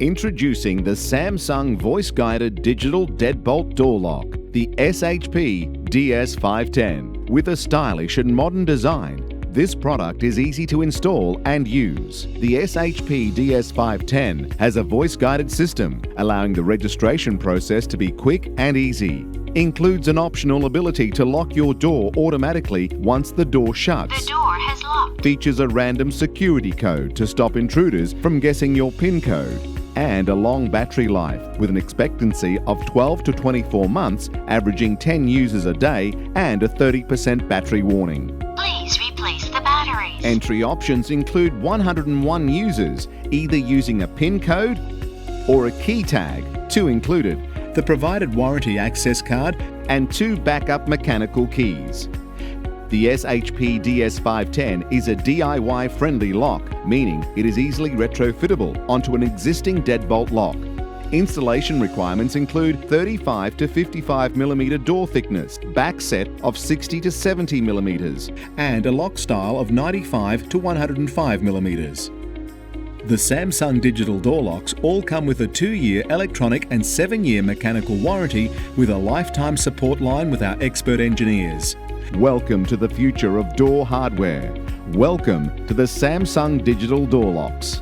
Introducing the Samsung voice-guided digital deadbolt door lock, the SHP-DS510. With a stylish and modern design, this product is easy to install and use. The SHP-DS510 has a voice-guided system, allowing the registration process to be quick and easy. Includes an optional ability to lock your door automatically once the door shuts. The door has locked. Features a random security code to stop intruders from guessing your PIN code. And a long battery life with an expectancy of 12 to 24 months, averaging 10 users a day and a 30% battery warning. Please replace the batteries. Entry options include 101 users, either using a PIN code or a KeyTag, 2 included, the provided warranty access card, and 2 backup mechanical keys. The SHP-DS510 is a DIY-friendly lock, meaning it is easily retrofittable onto an existing deadbolt lock. Installation requirements include 35 to 55 mm door thickness, back set of 60 to 70 mm, and a lock style of 95 to 105 mm. The Samsung digital door locks all come with a 2-year electronic and 7-year mechanical warranty with a lifetime support line with our expert engineers. Welcome to the future of door hardware. Welcome to the Samsung digital door locks.